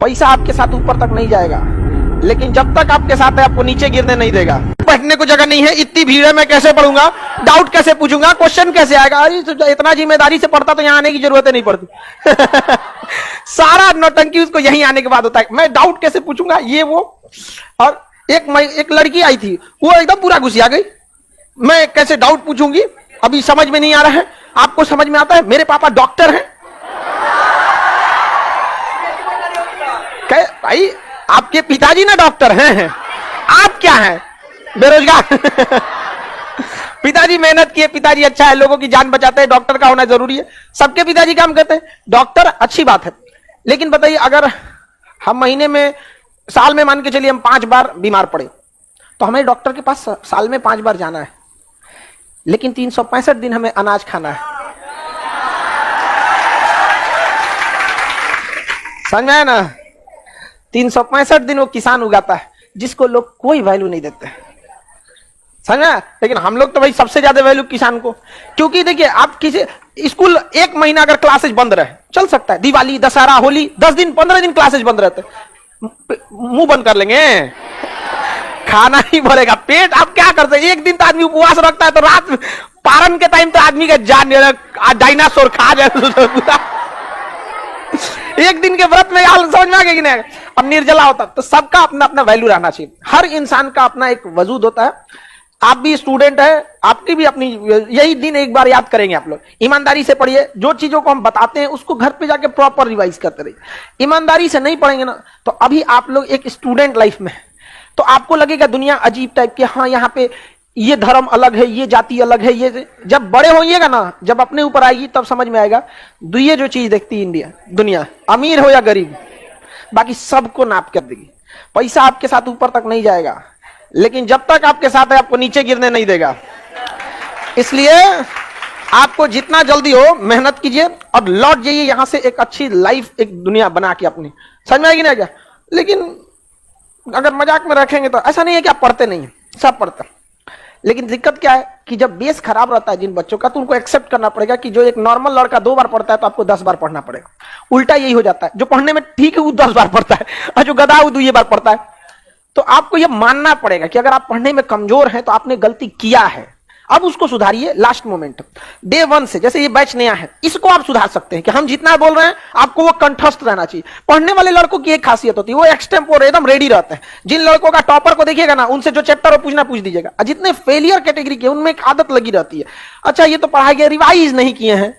पैसा आपके साथ ऊपर तक नहीं जाएगा, लेकिन जब तक आपके साथ है आपको नीचे गिरने नहीं देगा। बैठने को जगह नहीं है, इतनी भीड़ है, मैं कैसे पढ़ूंगा, डाउट कैसे पूछूंगा, क्वेश्चन कैसे आएगा, अरे इतना जिम्मेदारी से पढ़ता तो यहाँ आने की जरूरत नहीं पड़ती। सारा नौटंकी उसको यहीं आने के बाद होता है, मैं डाउट कैसे पूछूंगा, ये वो। और एक लड़की आई थी, वो एकदम पूरा घुसिया गई, मैं कैसे डाउट पूछूंगी, अभी समझ में नहीं आ रहा है। आपको समझ में आता है, मेरे पापा डॉक्टर हैं। भाई आपके पिताजी ना डॉक्टर हैं, आप क्या हैं, बेरोजगार। पिताजी मेहनत किए, पिताजी अच्छा है, लोगों की जान बचाते हैं, डॉक्टर का होना जरूरी है। सबके पिताजी काम करते हैं, डॉक्टर अच्छी बात है, लेकिन बताइए अगर हम महीने में, साल में मान के चलिए हम 5 बार बीमार पड़े, तो हमें डॉक्टर के पास साल में 5 बार जाना है, लेकिन 365 दिन हमें अनाज खाना है। समझ में आया ना, 365 दिन वो किसान उगाता है, जिसको लोग कोई वैल्यू नहीं देते, समझा। लेकिन हम लोग तो भाई सबसे ज्यादा वैल्यू किसान को, क्योंकि देखिए आप किसी स्कूल 1 महीना अगर क्लासेस बंद रहे, चल सकता है, दिवाली, दशहरा, होली, 10 दिन 15 दिन क्लासेस बंद रहते, मुंह बंद कर लेंगे, खाना ही भरेगा पेट। आप क्या करते हैं, एक दिन तो आदमी उपवास रखता है, तो रात पारण के टाइम तो आदमी का जान डायनासोर खा जाए। एक दिन के व्रत में समझ में आ गया कि नहीं, अब निर्जला होता। तो सबका अपना अपना वैल्यू रहना चाहिए, हर इंसान का अपना एक वजूद होता है। आप भी स्टूडेंट है, आपकी भी अपनी, यही दिन एक बार याद करेंगे आप लोग। ईमानदारी से पढ़िए, जो चीजों को हम बताते हैं उसको घर पे जाके प्रॉपर रिवाइज करते रहिए। ईमानदारी से नहीं पढ़ेंगे ना, तो अभी आप लोग एक स्टूडेंट लाइफ में, तो आपको लगेगा दुनिया अजीब टाइप की, हाँ यहाँ पे ये धर्म अलग है, ये जाति अलग है, ये जब बड़े होइएगा ना, जब अपने ऊपर आएगी तब समझ में आएगा। दुनिया जो चीज देखती है इंडिया, दुनिया अमीर हो या गरीब, बाकी सबको नाप कर देगी। पैसा आपके साथ ऊपर तक नहीं जाएगा, लेकिन जब तक आपके साथ है आपको नीचे गिरने नहीं देगा। इसलिए आपको जितना जल्दी हो मेहनत कीजिए और लौट जाइए यहां से एक अच्छी लाइफ, एक दुनिया बना के अपनी। समझ में आएगी ना क्या। लेकिन अगर मजाक में रखेंगे तो ऐसा नहीं है कि आप पढ़ते नहीं, सब पढ़ते, लेकिन दिक्कत क्या है कि जब बेस खराब रहता है जिन बच्चों का, तो उनको एक्सेप्ट करना पड़ेगा कि जो एक नॉर्मल लड़का 2 बार पढ़ता है तो आपको 10 बार पढ़ना पड़ेगा। उल्टा यही हो जाता है, जो पढ़ने में ठीक है वो 10 बार पढ़ता है, और जो गधा है वो 2 बार पढ़ता है। तो आपको यह मानना पड़ेगा कि अगर आप पढ़ने में कमजोर हैं तो आपने गलती किया है, अब उसको सुधारिए। लास्ट मोमेंट डे 1 से, जैसे ये बैच नया है, इसको आप सुधार सकते हैं कि हम जितना बोल रहे हैं आपको वो कंठस्थ रहना चाहिए। पढ़ने वाले लड़कों की एक खासियत होती है, वो एक्सटेम्पोर एकदम रेडी रहते हैं। जिन लड़कों का टॉपर को देखिएगा ना, उनसे जो चैप्टर पूछना पूछ दीजिएगा। जितने फेलियर कैटेगरी के, उनमें एक आदत लगी रहती है, अच्छा ये तो पढ़ाई गया, रिवाइज नहीं किए हैं।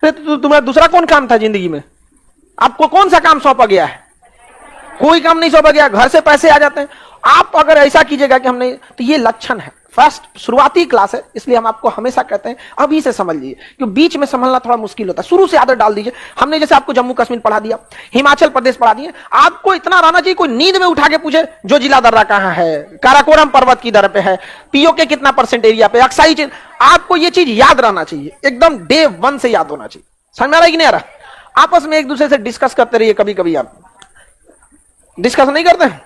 तो तुम्हारा दूसरा कौन काम था जिंदगी में, आपको कौन सा काम सौंपा गया है, कोई काम नहीं सौंपा गया, घर से पैसे आ जाते हैं। आप अगर ऐसा कीजिएगा कि हमने, तो ये लक्षण है। फर्स्ट शुरुआती क्लास है, इसलिए हम आपको हमेशा कहते हैं अभी से समझ लीजिए, क्योंकि बीच में संभलना थोड़ा मुश्किल होता है। शुरू से आदत डाल दीजिए। हमने जैसे आपको जम्मू कश्मीर पढ़ा दिया, हिमाचल प्रदेश पढ़ा दिए, आपको इतना रहना चाहिए कोई नींद में उठा के पूछे जो जिला दर्रा कहां है, काराकोरम पर्वत की दर पे है, पीओके कितना % एरिया पे, अक्साई चीज, आपको ये चीज याद रहना चाहिए, एकदम डे 1 से याद होना चाहिए। समझ में आ रहा है कि नहीं आ रहा। आपस में एक दूसरे से डिस्कस करते रहिए। कभी कभी आप डिस्कस नहीं करते हैं,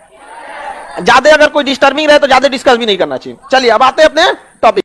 ज्यादा अगर कोई डिस्टर्बिंग रहे तो ज्यादा डिस्कस भी नहीं करना चाहिए। चलिए अब आते हैं अपने टॉपिक।